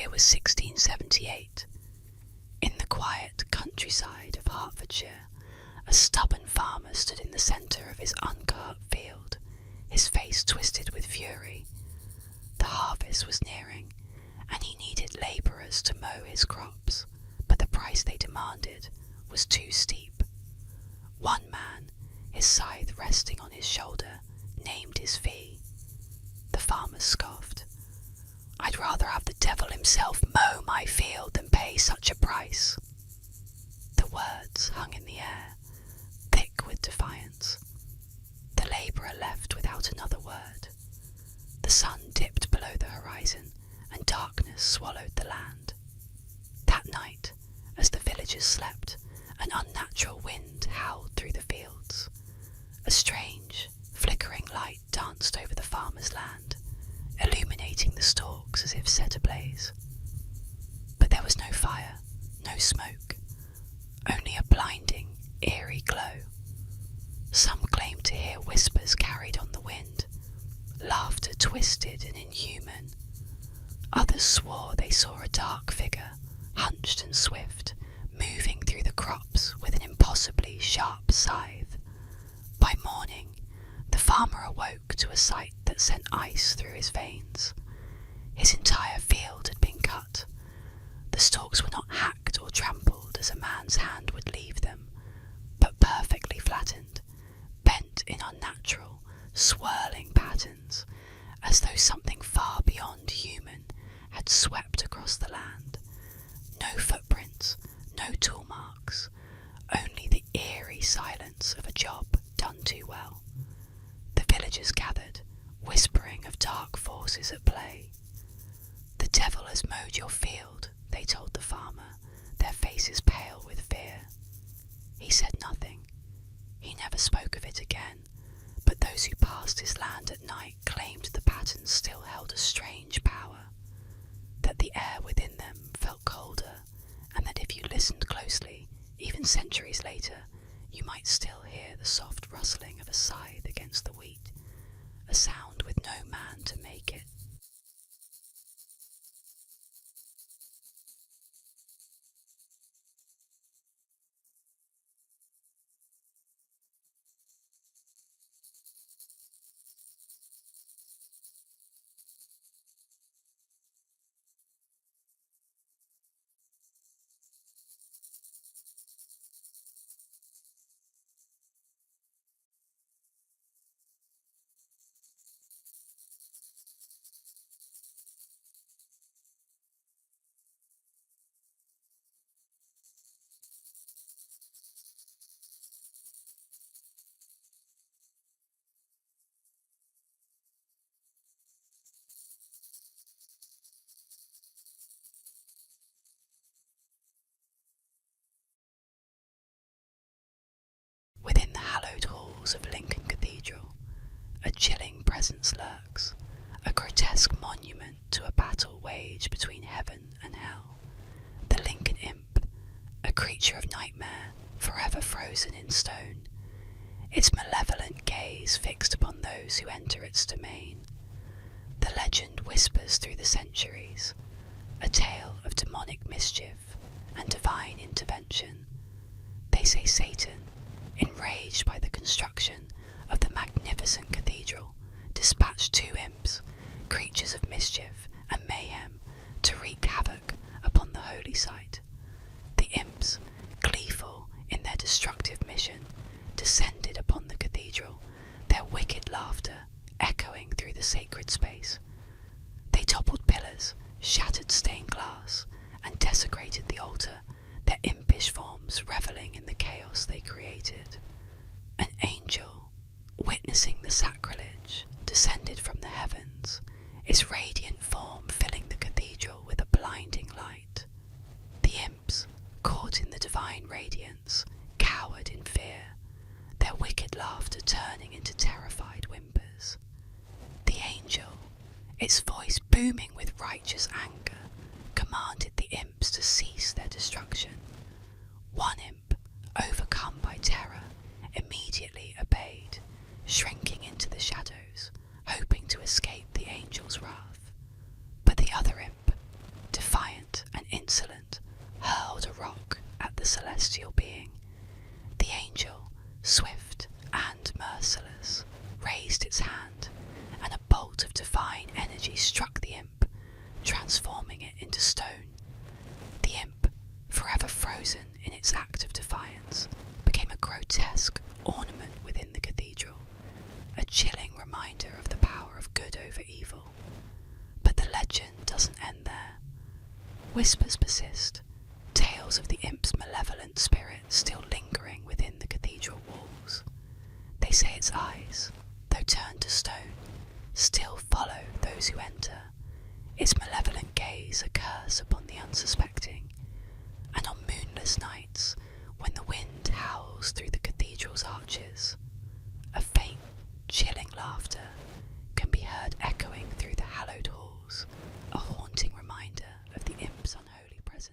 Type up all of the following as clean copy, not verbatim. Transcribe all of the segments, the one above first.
year was 1678. In the quiet countryside of Hertfordshire, a stubborn farmer stood in the centre of his uncut field, his face twisted with fury. The harvest was nearing, and he needed labourers to mow his crops, but the price they demanded was too steep. One man, his scythe resting on his shoulder, named his fee. The farmer scoffed. "I'd rather have the devil himself mow my field than pay such a price." The words hung in the air, thick with defiance. The labourer left without another word. The sun dipped below the horizon, and darkness swallowed the land. That night, as the villagers slept, an unnatural wind howled through the fields. A strange, flickering light danced over the farmer's land, illuminating the stalks as if set ablaze. But there was no fire, no smoke, only a blinding, eerie glow. Some claimed to hear whispers carried on the wind, laughter twisted and inhuman. Others swore they saw a dark figure, hunched and swift, moving through the crops with an impossibly sharp scythe. By morning, the farmer awoke to a sight that sent ice through his veins. His entire field had been cut. The stalks were not hacked or trampled as a man's hand would leave them, but perfectly flattened, bent in unnatural, swirling patterns, as though something far beyond human had swept across the land. No footprints, no tool marks, only the eerie silence of a job done too well. The villagers gathered, whispering of dark forces at play. "The devil has mowed your field," they told the farmer, their faces pale with fear. He said nothing. He never spoke of it again, but those who passed his land at night claimed the patterns still held a strange power, that the air within them felt colder, and that if you listened closely, even centuries later, you might still hear the soft rustling of a scythe against the wheat, a sound with no man to make it. Within the hallowed halls of Lincoln Cathedral, a chilling presence lurks, a grotesque monument to a battle waged between heaven and hell. The Lincoln Imp, a creature of nightmare, forever frozen in stone, its malevolent gaze fixed upon those who enter its domain. The legend whispers through the centuries, a tale of demonic mischief and divine intervention. They say Satan, enraged by the construction of the magnificent cathedral, dispatched 2 imps, creatures of mischief and mayhem, to wreak havoc upon the holy site. The imps, gleeful in their destructive mission, descended upon the cathedral, their wicked laughter echoing through the sacred space. They toppled pillars, shattered stained glass, and desecrated the altar, their impish forms revelling in the chaos they created. An angel, witnessing the sacrilege, descended from the heavens, its radiant form filling the cathedral with a blinding light. The imps, caught in the divine radiance, cowered in fear, their wicked laughter turning into terrified whimpers. The angel, its voice booming with righteous anger, commanded the imps to cease their destruction. One imp, overcome by terror, immediately obeyed, shrinking into the shadows, hoping to escape the angel's wrath. But the other imp, defiant it into stone. The imp, forever frozen in its act of defiance, became a grotesque ornament within the cathedral, a chilling reminder of the power of good over evil. But the legend doesn't end there. Whispers persist, tales of the imp's malevolent spirit still lingering within the cathedral walls. They say its eyes, though turned to stone, still follow those who enter, its malevolent gaze a curse upon the unsuspecting, and on moonless nights, when the wind howls through the cathedral's arches, a faint, chilling laughter can be heard echoing through the hallowed halls, a haunting reminder of the imp's unholy presence.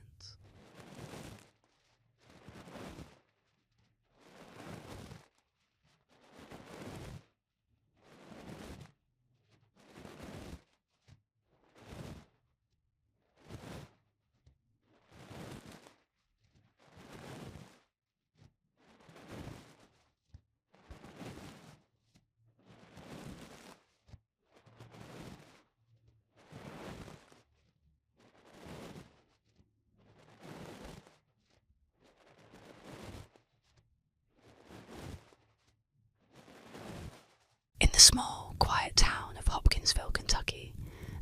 In the small, quiet town of Hopkinsville, Kentucky,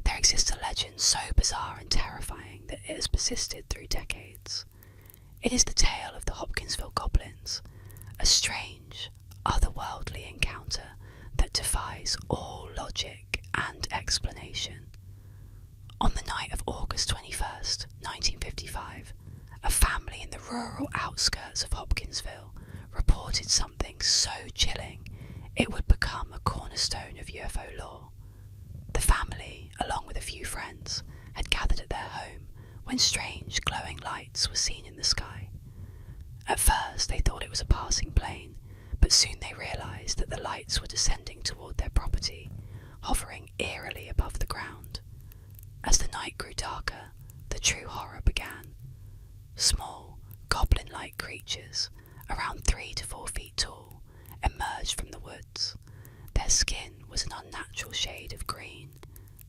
there exists a legend so bizarre and terrifying that it has persisted through decades. It is the tale of the Hopkinsville Goblins, a strange, otherworldly encounter that defies all logic and explanation. On the night of August 21st, 1955, a family in the rural outskirts of Hopkinsville reported something so chilling it would become a cornerstone of UFO lore. The family, along with a few friends, had gathered at their home when strange glowing lights were seen in the sky. At first they thought it was a passing plane, but soon they realised that the lights were descending toward their property, hovering eerily above the ground. As the night grew darker, the true horror began. Small, goblin-like creatures, around 3 to 4 feet tall, emerged from the woods. Their skin was an unnatural shade of green,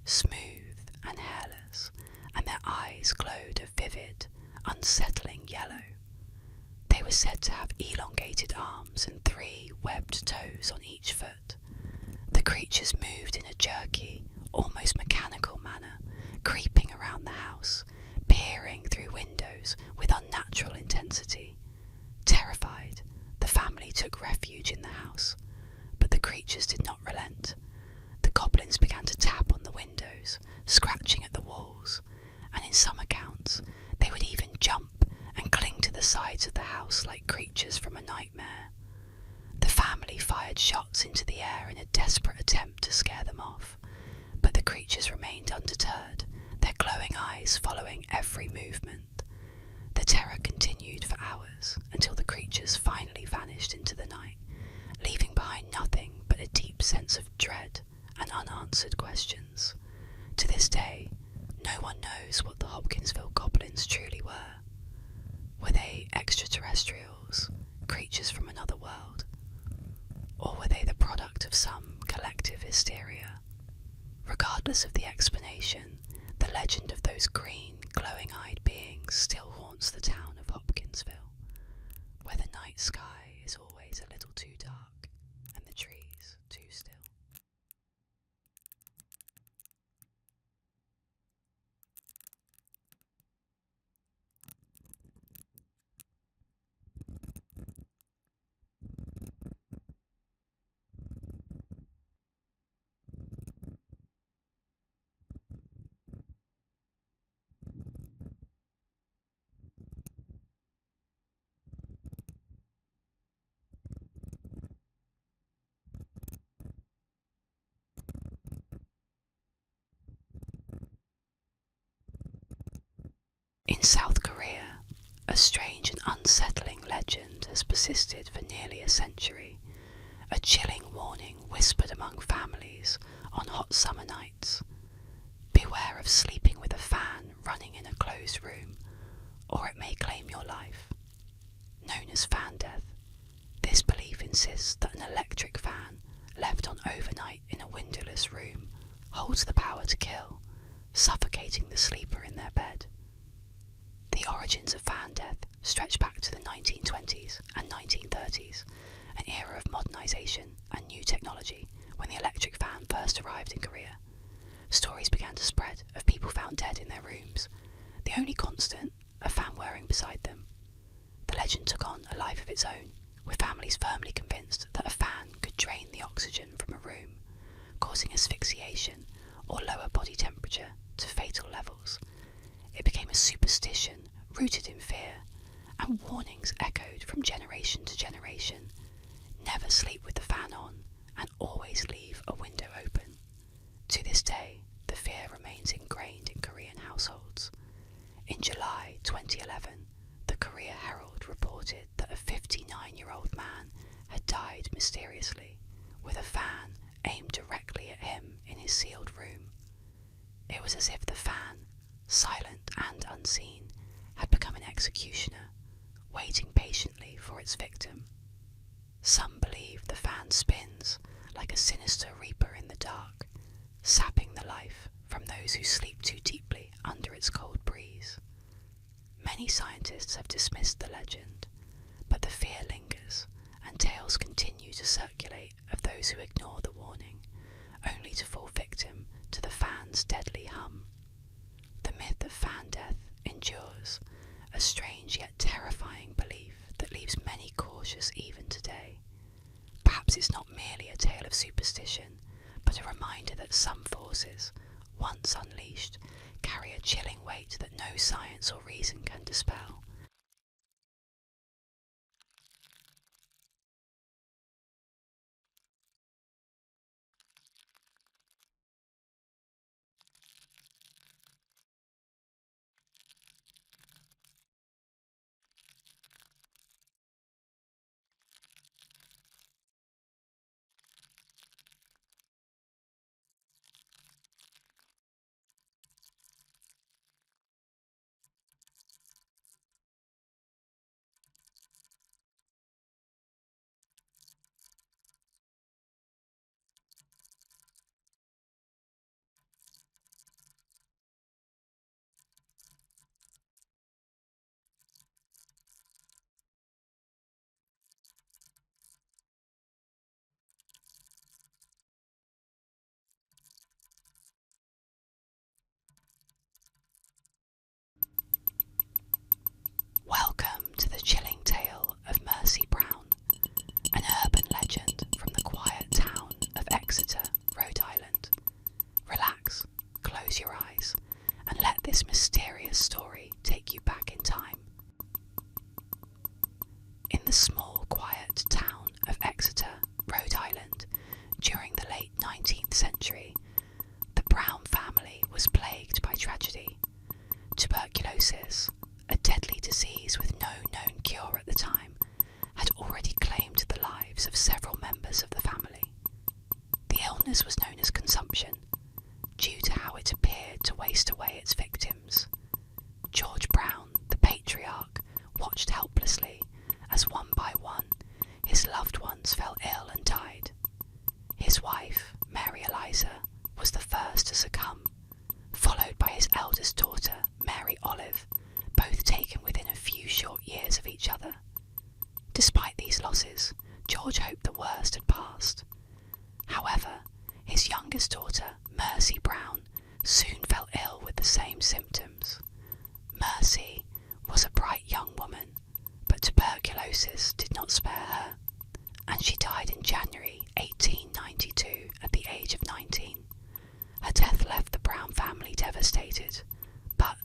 smooth and hairless, and their eyes glowed a vivid, unsettling yellow. They were said to have elongated arms and 3 webbed toes on each foot. The creatures moved in a jerky, almost mechanical manner, creeping around the house, peering through windows with unnatural intensity. Terrified, the family took refuge in the house, but the creatures did not relent. The goblins began to tap on the windows, scratching at the walls, and in some accounts they would even jump and cling to the sides of the house like creatures from a nightmare. The family fired shots into the air in a desperate attempt to scare them off, but the creatures remained undeterred, their glowing eyes following every movement. The terror continued for hours until the creatures finally vanished into the night, leaving behind nothing but a deep sense of dread and unanswered questions. To this day, no one knows what the Hopkinsville Goblins truly were. Were they extraterrestrials, creatures from another world? Or were they the product of some collective hysteria? Regardless of the explanation, the legend of those green, glowing-eyed beings still haunts the town of Hopkinsville, where the night sky is always a little too dark and the trees too still. In South Korea, a strange and unsettling legend has persisted for nearly a century, a chilling warning whispered among families on hot summer nights. Beware of sleeping with a fan running in a closed room, or it may claim your life. Known as fan death, this belief insists that an electric fan left on overnight in a windowless room holds the power to kill, suffocating the sleeper in their bed. The origins of fan death stretch back to the 1920s and 1930s, an era of modernisation and new technology when the electric fan first arrived in Korea. Stories began to spread of people found dead in their rooms, the only constant a fan whirring beside them. The legend took on a life of its own, with families firmly convinced that a fan could drain the oxygen from a room, causing asphyxiation or lower body temperature to fatal levels. It became a superstition rooted in fear, and warnings echoed from generation to generation. Never sleep with the fan on, and always leave a window open. To this day, the fear remains ingrained in Korean households. In July 2011, the Korea Herald reported that a 59-year-old man had died mysteriously, with a fan aimed directly at him in his sealed room. It was as if the fan, silent and unseen, had become an executioner, waiting patiently for its victim. Some believe the fan spins like a sinister reaper in the dark, sapping the life from those who sleep too deeply under its cold breeze. Many scientists have dismissed the legend, but the fear lingers, and tales continue to circulate of those who ignore the warning, only to fall victim to the fan's deadly hum. The myth of fan death endures, a strange yet terrifying belief that leaves many cautious even today. Perhaps it's not merely a tale of superstition, but a reminder that some forces, once unleashed, carry a chilling weight that no science or reason can dispel. Welcome to the chilling tale of Mercy Brown, an urban legend from the quiet town of Exeter, Rhode Island. Relax, close your eyes, and let this mysterious story take you back in time. In the small, quiet town of Exeter, Rhode Island, during the late 19th century, the Brown family was plagued by tragedy. Tuberculosis, a deadly disease with no known cure at the time, had already claimed the lives of several members of the family. The illness was known as consumption, due to how it appeared to waste away its victims. George Brown, the patriarch, watched helplessly as one by one his loved ones fell ill and died. His wife, Mary Eliza, was the first to succumb, followed by his eldest daughter, Mary Olive, both taken within a few short years of each other. Despite these losses, George hoped the worst had passed. However, his youngest daughter, Mercy Brown, soon fell ill with the same symptoms. Mercy was a bright young woman, but tuberculosis did not spare her, and she died in January 1892 at the age of 19. Her death left the Brown family devastated, but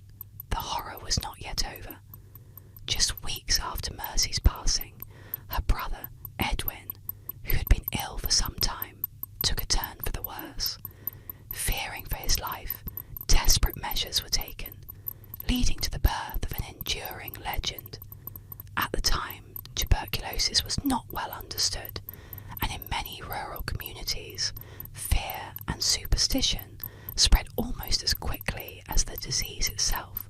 the horror was not yet over. Just weeks after Mercy's passing, her brother, Edwin, who had been ill for some time, took a turn for the worse. Fearing for his life, desperate measures were taken, leading to the birth of an enduring legend. At the time, tuberculosis was not well understood, and in many rural communities, fear and superstition spread almost as quickly as the disease itself.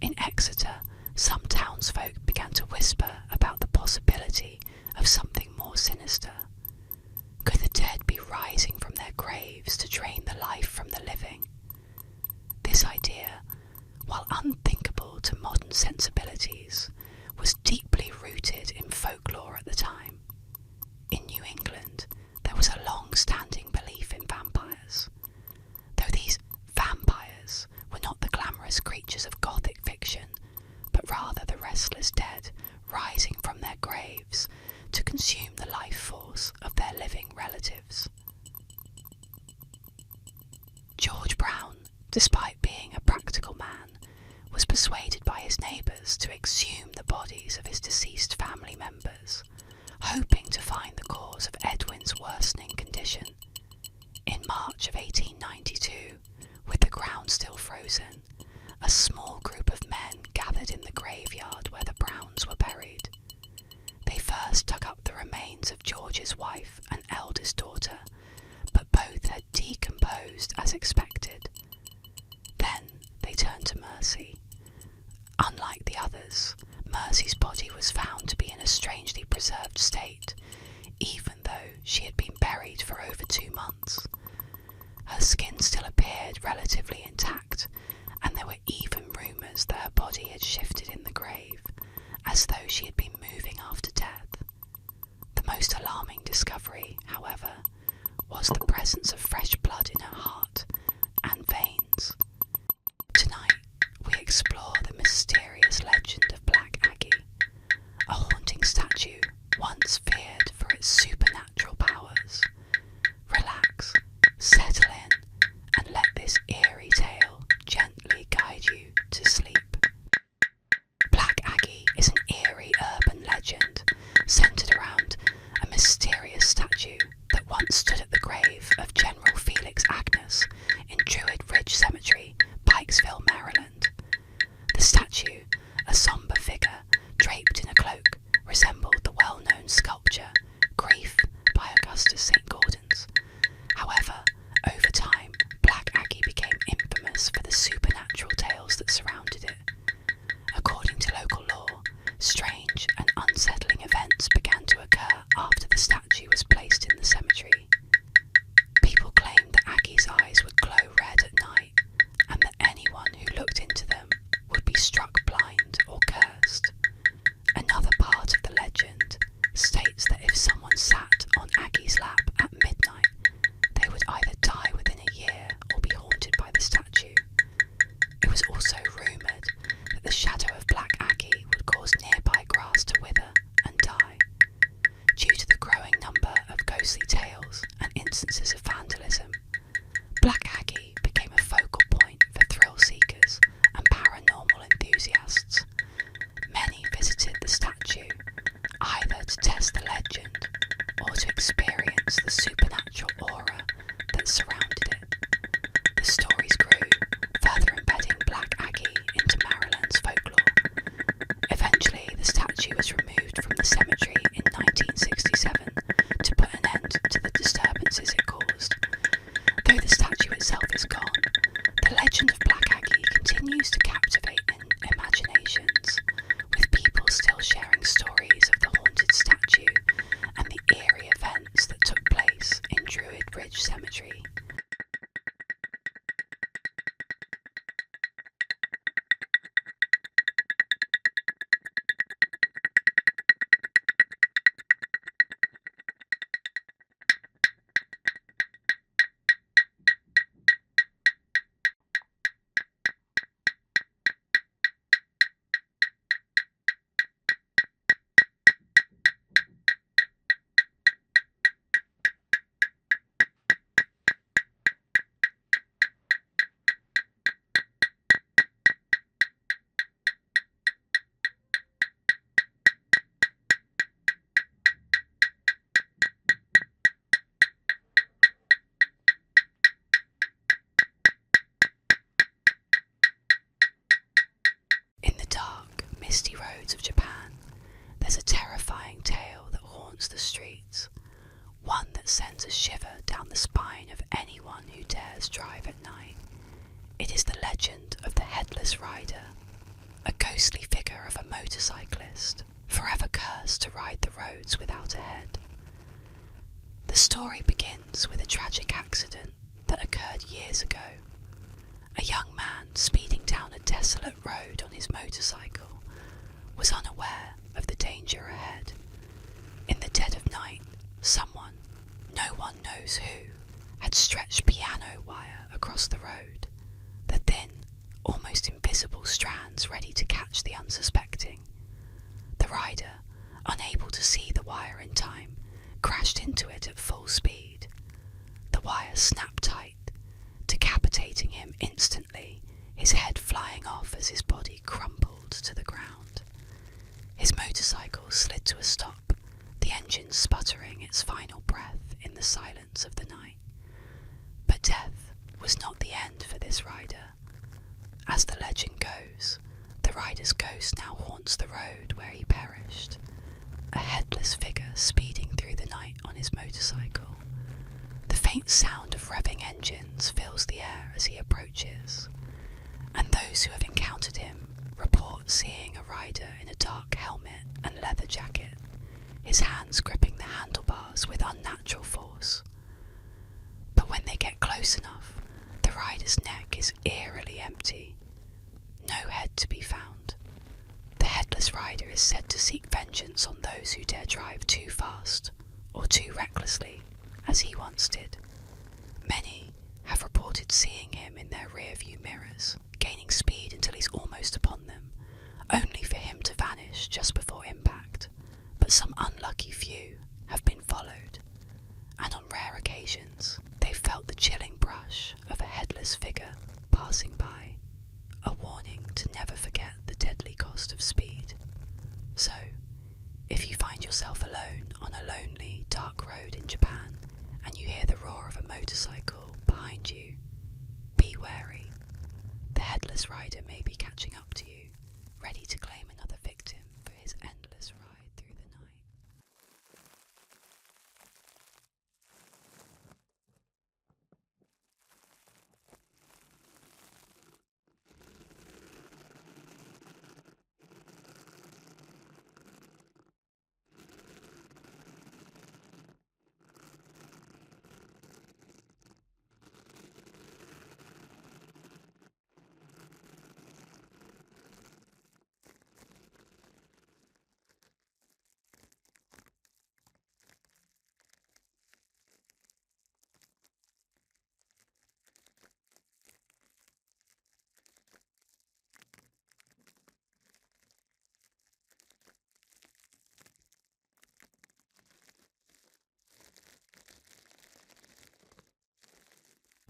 In Exeter, some townsfolk began to whisper about the possibility of something more sinister. Could the dead be rising from their graves to drain the life from the living? This idea, while unthinkable to modern sensibilities was deeply rooted in folklore at the time. In New England, there was a long-standing belief in vampires, though these vampires were not the glamorous creatures of Gothic fiction, but rather the restless dead rising from their graves to consume the life force of their living relatives. George Brown, despite being a practical man, was persuaded by his neighbours to exhume the bodies of his deceased family members, hoping to find the cause of Edwin's worsening condition. In March of 1892, with the ground still frozen, a small group of men gathered in the graveyard where the Browns were buried. They first dug up the remains of George's wife and eldest daughter, but both had decomposed as expected. Then they turned to Mercy. Unlike the others, Mercy's body was found to be in a strangely preserved state, even though she had been buried for over 2 months. Her skin still appeared relatively intact, and there were even rumours that her body had shifted in the grave, as though she had been moving after death. The most alarming discovery, however, was the presence of fresh blood in her heart and veins. Tonight, we explore the mysterious legend of Black Aggie, a haunting statue once feared for its supernatural powers. Relax, settle in, and let this eerie tale gently guide you to sleep. Black Aggie is an eerie urban legend centred around a mysterious statue that once stood at the grave of General Felix Agnes in Druid Ridge Cemetery, Pikesville, Maryland. The statue, a sombre figure draped in a cloak, resembled the well-known sculpture Grief by Augustus St. Gaudens. However, over time, Black Aggie became infamous for the supernatural tales that surrounded it. According to local law, strange and unsettling events began to occur after the statue was placed in the cemetery. People claimed that Aggie's eyes would glow red at night, and that anyone who looked into them would be struck blind or cursed. Another part of the legend states that if someone sat on Aggie's lap at midnight, they would either die within a year or be haunted by the statue. It was also rumoured that the shadow of Black Aggie would cause nearby grass to wither and die. Due to the growing number of ghostly tales and instances of vandalism, Black Aggie became a focal point for thrill seekers and paranormal enthusiasts. Many visited the statue, either to test the legend or to experience the supernatural aura that surrounded it. The stories grew, further embedding Black Aggie into Maryland's folklore. Eventually, the statue was removed from the cemetery in 1967 to put an end to the disturbances it caused. Though the statue itself is gone, the legend of Black Aggie continues to captivate imaginations, with people still sharing stories of the haunted statue and the eerie events that took place in Druid Ridge Cemetery. Misty roads of Japan, there's a terrifying tale that haunts the streets, one that sends a shiver down the spine of anyone who dares drive at night. It is the legend of the Headless Rider, a ghostly figure of a motorcyclist, forever cursed to ride the roads without a head. The story begins with a tragic accident that occurred years ago. A young man speeding down a desolate desolate road on his motorcycle, was unaware of the danger ahead. In the dead of night, someone, no one knows who, had stretched piano wire across the road, the thin, almost invisible strands ready to catch the unsuspecting. The rider, unable to see the wire in time, crashed into it at full speed. The wire snapped tight, decapitating him instantly, his head flying off as his body crumpled to the ground. His motorcycle slid to a stop, the engine sputtering its final breath in the silence of the night. But death was not the end for this rider. As the legend goes, the rider's ghost now haunts the road where he perished, a headless figure speeding through the night on his motorcycle. The faint sound of revving engines fills the air as he approaches, and those who have encountered him report seeing a rider in a dark helmet and leather jacket, his hands gripping the handlebars with unnatural force. But when they get close enough, the rider's neck is eerily empty. No head to be found. The headless rider is said to seek vengeance on those who dare drive too fast, or too recklessly, as he once did. Many have reported seeing him in their rear-view mirrors, gaining speed until he's almost upon them, only for him to vanish just before impact. But some unlucky few have been followed, and on rare occasions they've felt the chilling brush of a headless figure passing by, a warning to never forget the deadly cost of speed. So, if you find yourself alone on a lonely, dark road in Japan, and you hear the roar of a motorcycle behind you, be wary. The headless rider may be catching up to you, ready to claim another victim for his endless ride through the night.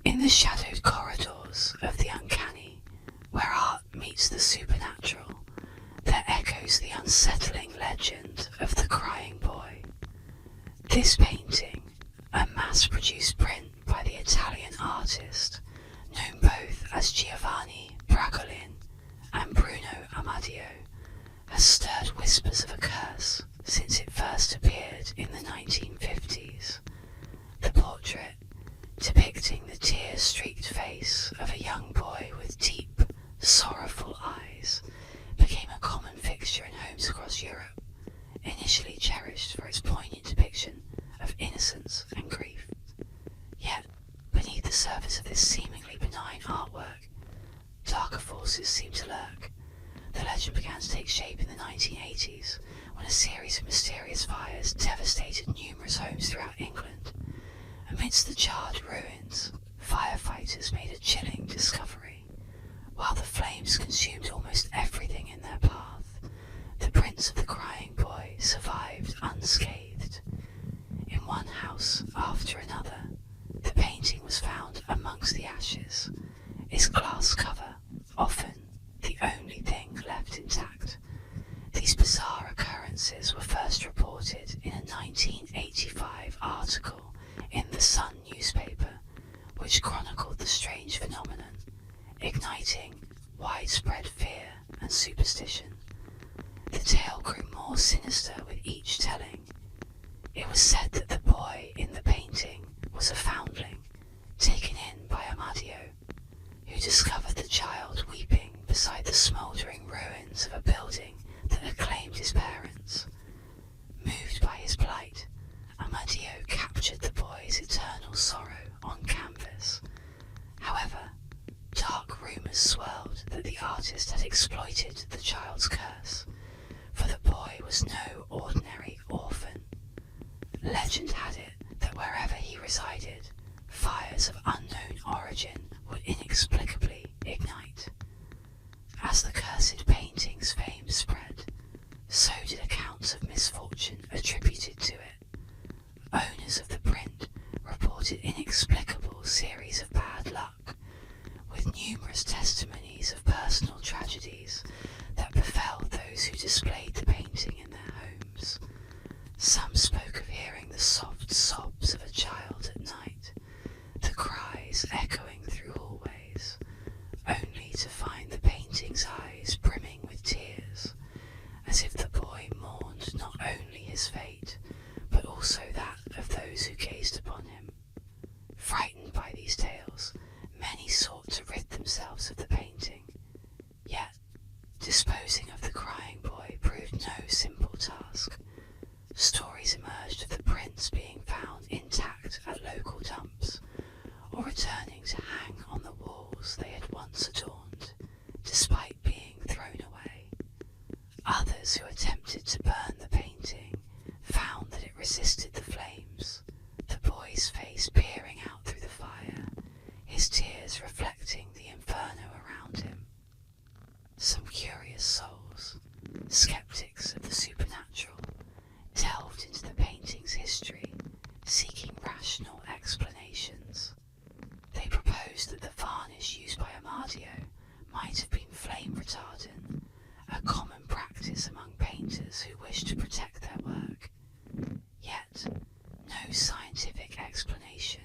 In the shadowed corridors of the uncanny, where art meets the supernatural, there echoes the unsettling legend of the crying boy. This painting, a mass-produced print by the Italian artist, known both as Giovanni Bragolin and Bruno Amadio, has stirred whispers of a curse since it first appeared in the 1950s. The portrait, depicting the tear-streaked face of a young boy with deep, sorrowful eyes, became a common fixture in homes across Europe, initially cherished for its poignant depiction of innocence and grief. Yet, beneath the surface of this seemingly benign artwork, darker forces seemed to lurk. The legend began to take shape in the 1980s, when a series of mysterious fires devastated numerous homes throughout England. Amidst the charred ruins, firefighters made a chilling discovery. While the flames consumed almost everything in their path, the prints of the crying boy survived unscathed. In one house after another, the painting was found amongst the ashes, its glass cover often the only thing left intact. These bizarre occurrences were first reported in a 1985 article in the Sun newspaper, which chronicled the strange phenomenon, igniting widespread fear and superstition. The tale grew more sinister with each telling. It was said that the boy in the painting was a foundling, taken in by Amadio, who discovered the child weeping beside the smouldering ruins of a building that had claimed his parents. Moved by his plight, Amadio captured the boy's eternal sorrow on canvas. However, dark rumours swirled that the artist had exploited the child's curse, for the boy was no ordinary orphan. Legend had it that wherever he resided, fires of unknown origin would inexplicably ignite. As the cursed painting's fame spread, so did accounts of misfortune attributed to it. Owners of the print reported inexplicable series of bad luck, with numerous testimonies of personal tragedies that befell those who displayed the painting in their homes. Some spoke of hearing the soft sobs of a child at night, the cries echoing through hallways, only to find the painting's eyes brimming with tears, as if the boy mourned not only his fate, but also that of those who gazed upon him. Frightened by these tales, many sought to rid themselves of the painting, yet disposing of the crying boy proved no simple task. Stories emerged of the prints being found intact at local dumps, or returning to hang on the walls they had once adorned, despite being thrown away. Others who attempted to burn the painting found that it resisted the flames, the boy's face peering out through the fire, his tears reflecting the inferno around him. Some curious souls, skeptics of the supernatural, delved into the painting's history, seeking rational explanations. They proposed that the varnish used by Amadio might have been flame retardant, a common practice among painters who wished to protect their work. Yet, no scientific explanation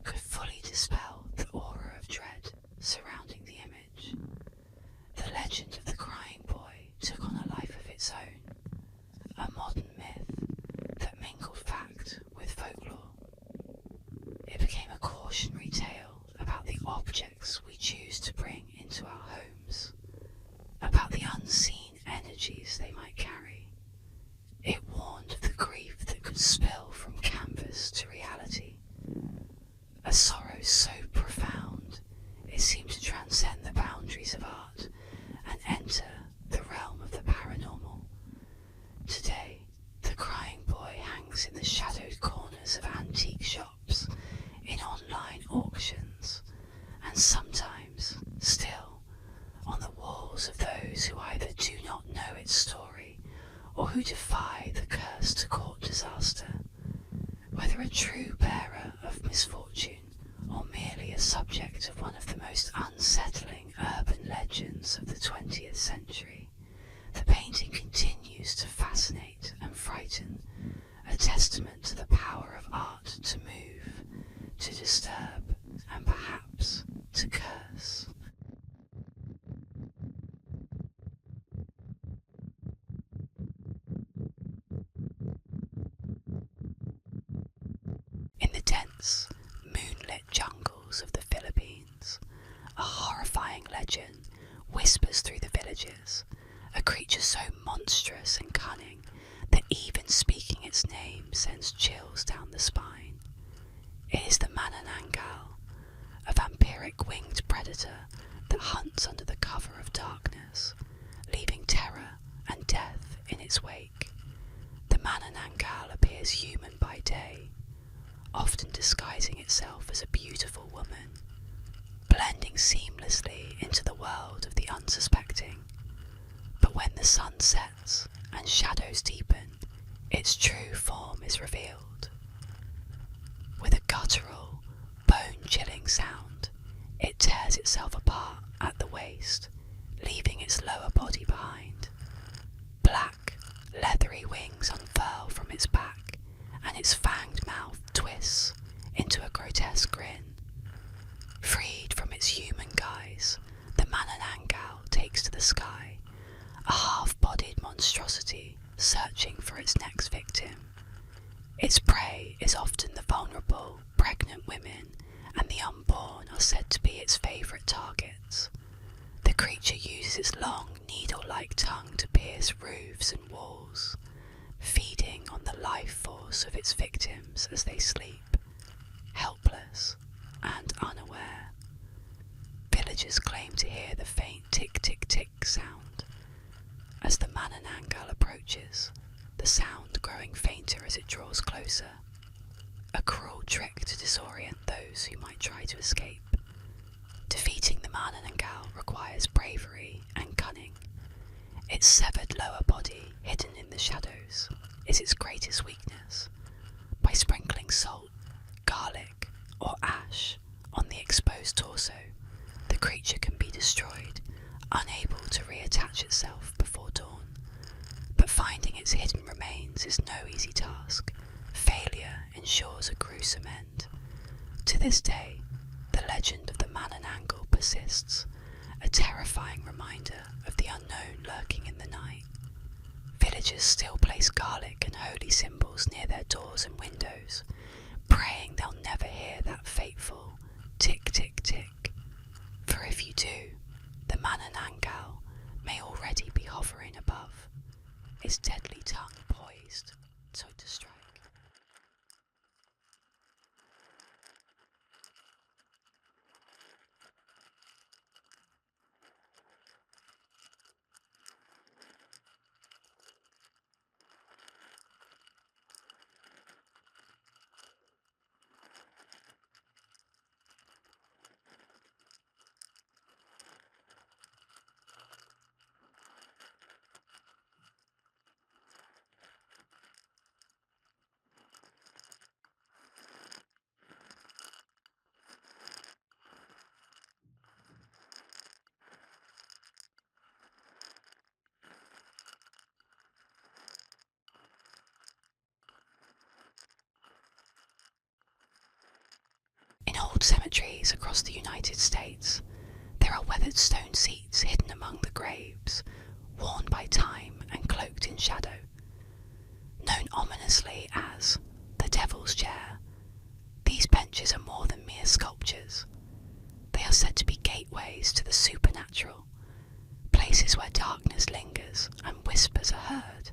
could fully dispel the aura of dread surrounding the image. The legend of the crying boy took on a life of its own, a modern myth that mingled fact with folklore. It became a cautionary tale about the objects we choose to bring into our homes, about the unseen energies they might carry. It warned of the grief that could spill from canvas to reality, a sorrow so profound it seemed to transcend the boundaries of art and enter the realm of the paranormal. Today, the crying boy hangs in the shadowed corners of antique shops, in online auctions, and sometimes, still, on the walls of those who either do not know its story or who defy the curse to court disaster. Whether a true bearer of misfortune or merely a subject of one of the most unsettling urban legends of the 20th century, the painting continues to fascinate and frighten, a testament to the power of art to move, to disturb, and perhaps to curse. In the dense, moonlit jungles of the Philippines, a horrifying legend whispers through the villages, a creature so monstrous and cunning that even speaking its name sends chills down the spine. It is the manananggal, a vampiric winged predator that hunts under the cover of darkness, leaving terror and death in its wake. The manananggal appears human by day, often disguising itself as a beautiful woman, blending seamlessly into the world of the unsuspecting. But when the sun sets and shadows deepen, its true form is revealed. With a guttural, bone-chilling sound, it tears itself apart at the waist, leaving its lower body behind. Black, leathery wings unfurl from its back, and its fanged mouth twists into a grotesque grin. Freed from its human guise, the manananggal takes to the sky, a half-bodied monstrosity searching for its next victim. Its prey is often the vulnerable, pregnant women, and the unborn are said to be its favourite targets. The creature uses its long, needle-like tongue to pierce roofs and walls, feeding on the life force of its victims as they sleep, helpless and unaware. villagers claim to hear the faint tick-tick-tick sound. As the Manananggal approaches, the sound growing fainter as it draws closer, a cruel trick to disorient those who might try to escape. Defeating the Manananggal requires bravery and cunning. Its severed lower body, hidden in the shadows, is its greatest weakness. By sprinkling salt, garlic, or ash on the exposed torso, the creature can be destroyed, unable to reattach itself before dawn. But finding its hidden remains is no easy task. Failure ensures a gruesome end. To this day, the legend of the Manananggal persists, a terrifying reminder of the unknown lurking in the night. Villagers still place garlic and holy symbols near their doors and windows, praying they'll never hear that fateful tick-tick-tick. For if you do, the Manananggal may already be hovering above, its deadly tongue poised so to strike. In old cemeteries across the United States, there are weathered stone seats hidden among the graves, worn by time and cloaked in shadow. Known ominously as the Devil's Chair, these benches are more than mere sculptures. They are said to be gateways to the supernatural, places where darkness lingers and whispers are heard.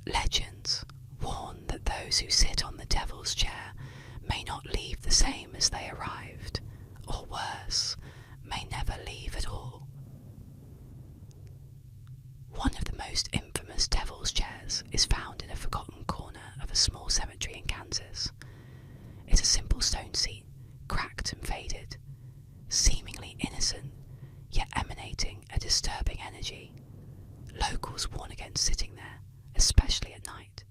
Legends warn that those who sit on the Devil's Chair may not leave the same as they arrived, or worse, may never leave at all. One of the most infamous Devil's Chairs is found in a forgotten corner of a small cemetery in Kansas. It's a simple stone seat, cracked and faded, seemingly innocent, yet emanating a disturbing energy. Locals warn against sitting there, especially at night.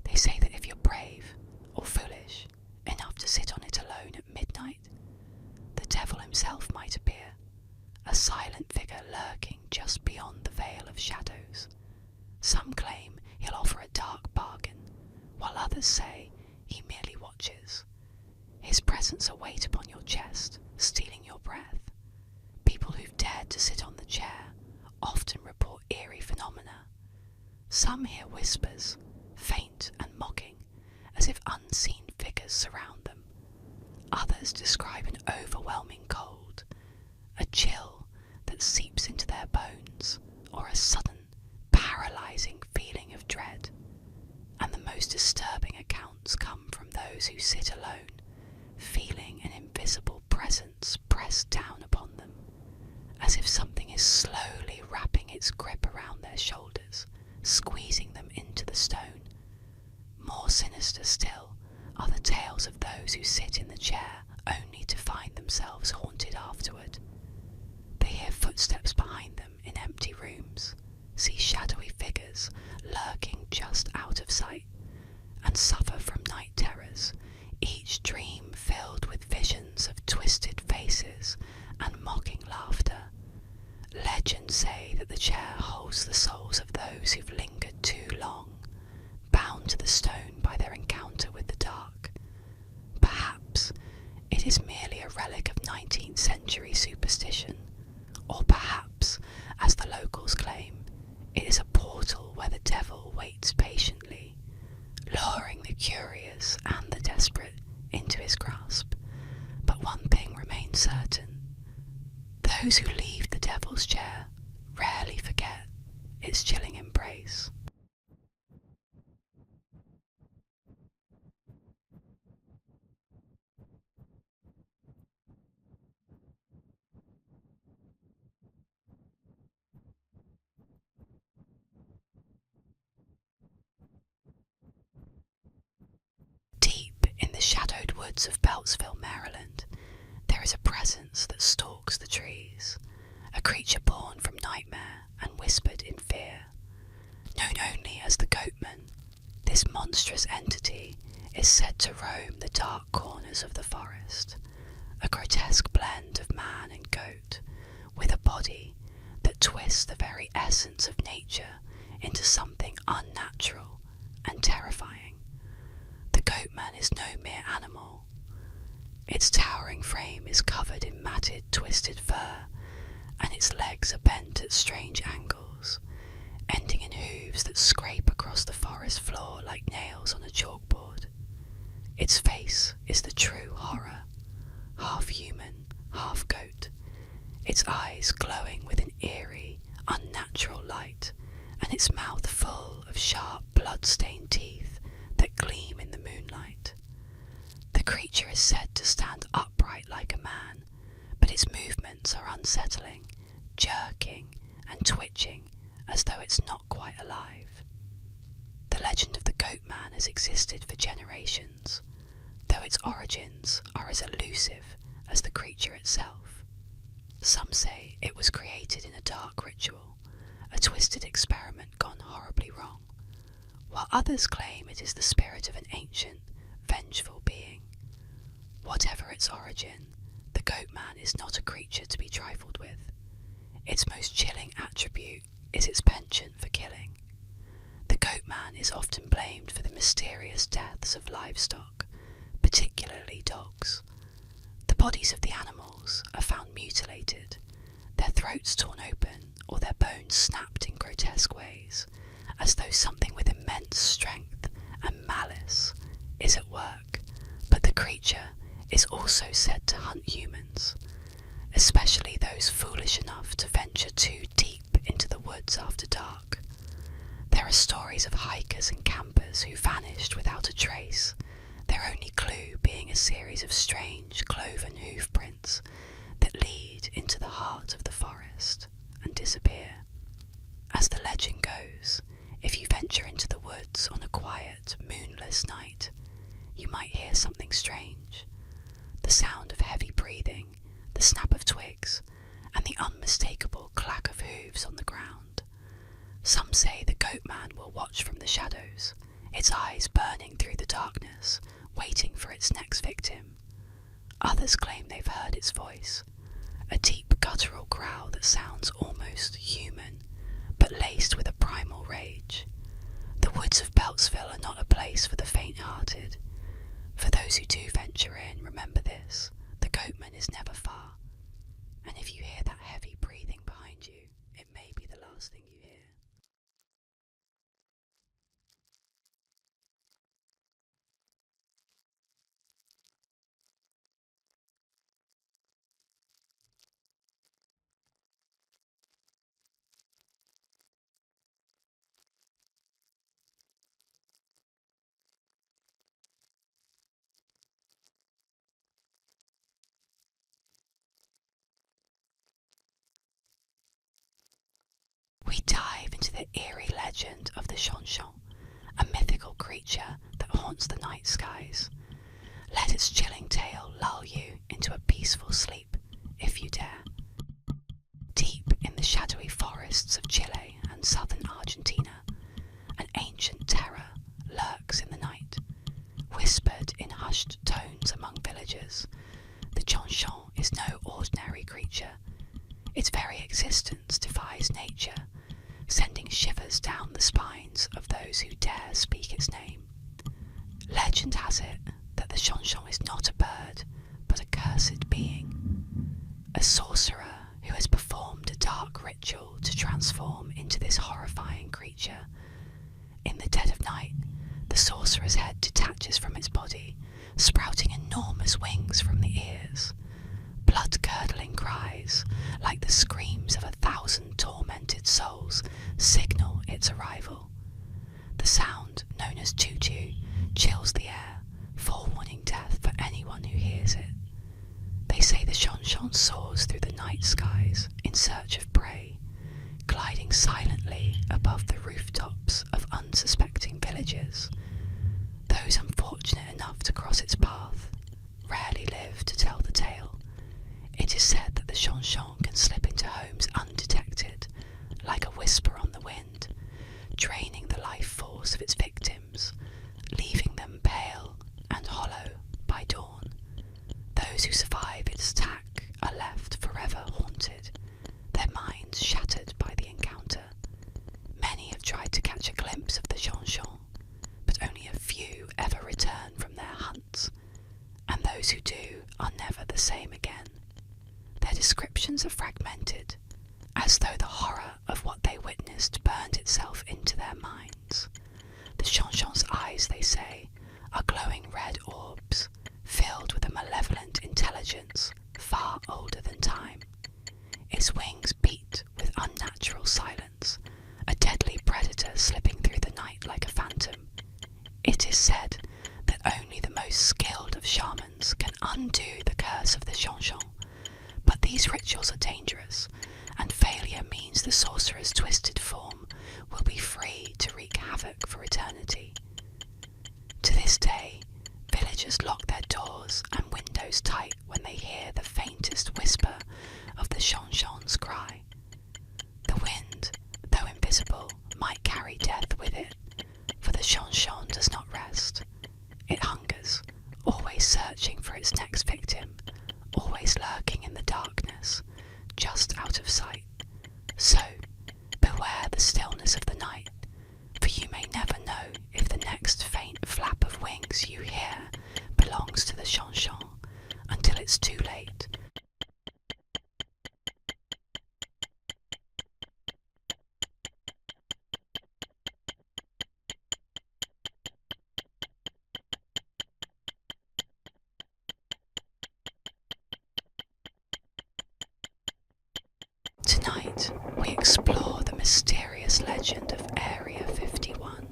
They say that if you're brave or foolish enough to sit on it alone at midnight, the devil himself might appear, a silent figure lurking just beyond the veil of shadows. Some claim he'll offer a dark bargain, while others say he merely watches. His presence a weight upon your chest, stealing your breath. People who've dared to sit on the chair often report eerie phenomena. Some hear whispers, faint and mocking, as if unseen figures surround them. Others describe an overwhelming cold, a chill that seeps into their bones, or a sudden, paralysing feeling of dread. And the most disturbing accounts come from those who sit alone, feeling an invisible presence pressed down upon them, as if something is slowly wrapping its grip around their shoulders, squeezing them into the stone. More sinister still are the tales of those who sit in the chair only to find themselves haunted afterward. They hear footsteps behind them in empty rooms, see shadowy figures lurking just out of sight, and suffer from night terrors, each dream filled with visions of twisted faces and mocking laughter. Legends say that the chair holds the souls of those who've lingered too long, bound to the stone by their encounter with the dark. Perhaps it is merely a relic of 19th century superstition, or perhaps, as the locals claim, it is a portal where the devil waits patiently, luring the curious and the desperate into his grasp. But one thing remains certain: those who leave the Devil's Chair rarely forget its chilling embrace. woods of Beltsville, Maryland, there is a presence that stalks the trees, a creature born from nightmare and whispered in fear. Known only as the Goatman, this monstrous entity is said to roam the dark corners of the forest, a grotesque blend of man and goat, with a body that twists the very essence of nature into something unnatural and terrifying. The Goatman is no mere animal. Its towering frame is covered in matted, twisted fur, and its legs are bent at strange angles, ending in hooves that scrape across the forest floor like nails on a chalkboard. Its face is the true horror, half human, half goat, its eyes glowing with an eerie, unnatural light, and its mouth full of sharp, blood-stained teeth that gleam in the moonlight. The creature is said to stand upright like a man, but its movements are unsettling, jerking and twitching as though it's not quite alive. The legend of the Goatman has existed for generations, though its origins are as elusive as the creature itself. Some say it was created in a dark ritual, a twisted experiment gone horribly wrong, while others claim it is the spirit of an ancient, vengeful being. Whatever its origin, the Goatman is not a creature to be trifled with. Its most chilling attribute is its penchant for killing. The Goatman is often blamed for the mysterious deaths of livestock, particularly dogs. The bodies of the animals are found mutilated, their throats torn open or their bones snapped in grotesque ways, as though something with immense strength and malice is at work. But the creature is also said to hunt humans, especially those foolish enough to venture too deep into the woods after dark. There are stories of hikers and campers who vanished without a trace, their only clue being a series of strange cloven hoof prints that lead into the heart of the forest and disappear. As the legend goes, if you venture into the woods on a quiet, moonless night, you might hear something strange. The sound of heavy breathing, the snap of twigs, and the unmistakable clack of hooves on the ground. Some say the Goatman will watch from the shadows, its eyes burning through the darkness, waiting for its next victim. Others claim they've heard its voice, a deep guttural growl that sounds almost human, but laced with a primal rage. The woods of Beltsville are not a place for the faint-hearted. For those who do venture in, remember this: the Goatman is never far, and if you hear that heavy breathing behind you, it may be the last thing you hear. We dive into the eerie legend of the Chonchon, a mythical creature that haunts the night skies. Let its chilling tale lull you into a peaceful sleep, if you dare. Deep in the shadowy forests of Chile and southern Argentina, an ancient terror lurks in the night, whispered in hushed tones among villagers. The Chonchon is no ordinary creature. Its very existence defies nature, sending shivers down the spines of those who dare speak its name. Legend has it that the Chonchon is not a bird, but a cursed being, a sorcerer who has performed a dark ritual to transform into this horrifying creature. In the dead of night, the sorcerer's head detaches from its body, sprouting enormous wings from the ears. Blood-curdling cries, like the screams of 1,000 tormented souls, signal its arrival. The sound, known as choo-choo, chills the air, forewarning death for anyone who hears it. They say the Chonchon soars through the night skies in search of prey, gliding silently above the rooftops of unsuspecting villages. Those unfortunate enough to cross its path rarely live to tell the tale. It is said that the Chonchon can slip into homes undetected, like a whisper on the wind, draining the life force of its victims, leaving them pale and hollow by dawn. Those who survive its attack are left forever haunted, their minds shattered by the encounter. Many have tried to catch a glimpse of the Chonchon, but only a few ever return from their hunts, and those who do are never the same again. Their descriptions are fragmented, as though the horror of what they witnessed burned itself into their minds. The Chonchon's eyes, they say, are glowing red orbs, filled with a malevolent intelligence far older than time. Its wings beat with unnatural silence, a deadly predator slipping through the night like a phantom. It is said that only the most skilled of shamans can undo the curse of the Chonchon, but these rituals are dangerous, and failure means the sorcerer's twisted form will be free to wreak havoc for eternity. To this day, villagers lock their doors and windows tight when they hear the faintest whisper of the Chonchon's cry. The wind, though invisible, might carry death with it, for the Chonchon does not rest. It hungers, always searching for its next victim, always lurking in the darkness, just out of sight. So, beware the stillness of the night, for you may never know if the next faint flap of wings you hear belongs to the Chonchon until it's too late. Tonight, we explore the mysterious legend of Area 51.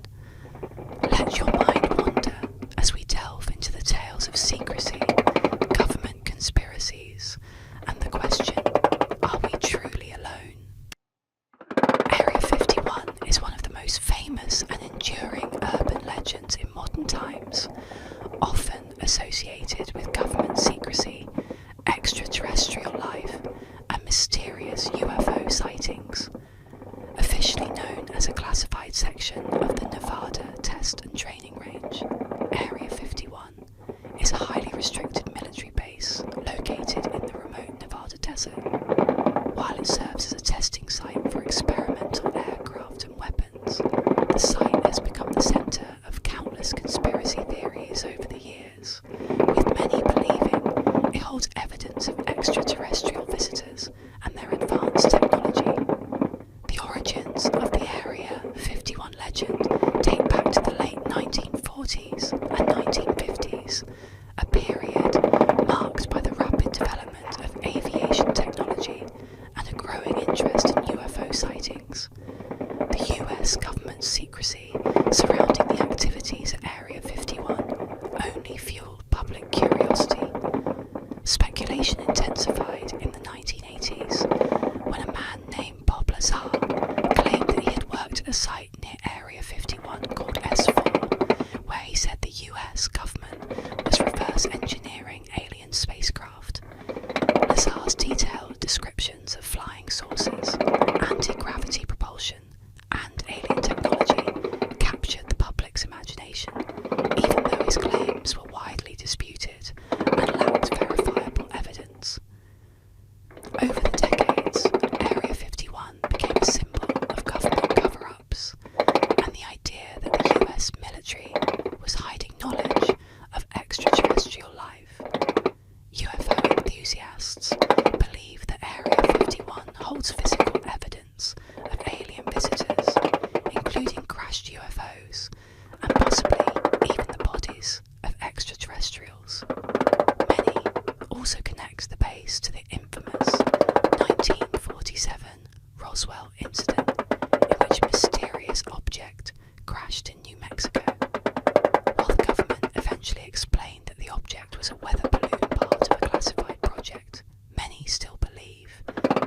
Let your mind wander as we delve into the tales of secrecy, government conspiracies, and the question, are we truly alone? Area 51 is one of the most famous and enduring urban legends in modern times, often associated with government secrecy, extraterrestrial life, and mysterious UFO sightings. Officially known as a classified section of the Nevada Test and Training Range, Area 51 is a highly restricted military base located in the remote Nevada desert. While it serves as a testing site for experimental aircraft and weapons, the site has become the center of countless conspiracy theories over the years, with many believing it holds evidence of extraterrestrial visitors and their advanced technology. The origins of the Area 51 legend date back to the late 1940s and 1950s, a period marked by the rapid development of aviation technology and a growing interest in UFO sightings. The US government's secrecy surrounding the activities at Area 51 only fueled public curiosity. Speculation intensified in the 1980s when a man named Bob Lazar claimed that he had worked at a site near Area 51 called S4, where he said the US government was reverse engineering alien spacecraft. Lazar's detailed descriptions of flying saucers, anti-gravity propulsion, and alien technology captured the public's imagination, even though his claims were widely disputed and lacked verifiable evidence. Over the decades, Area 51 became a symbol of government cover-ups, and the idea that the US military was hiding knowledge of extraterrestrial life. UFO enthusiasts believe that Area 51 holds physical evidence of alien visitors, including crashed UFOs, and possibly even the bodies of extraterrestrials. Many also connect the base to the infamous 1947 Roswell incident, in which a mysterious object crashed in New Mexico. While the government eventually explained that the object was a weather balloon part of a classified project, many still believe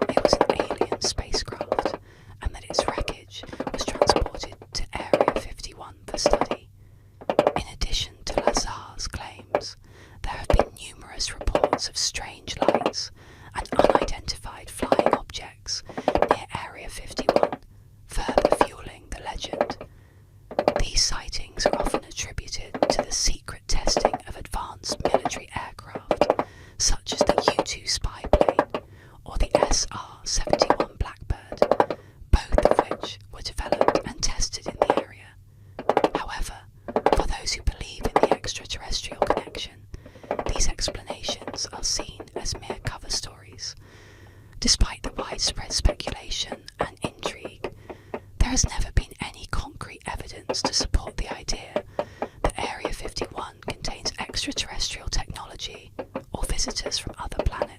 it was an alien spacecraft and that its wreckage was transported to Area 51 for study. has never been any concrete evidence to support the idea that Area 51 contains extraterrestrial technology or visitors from other planets.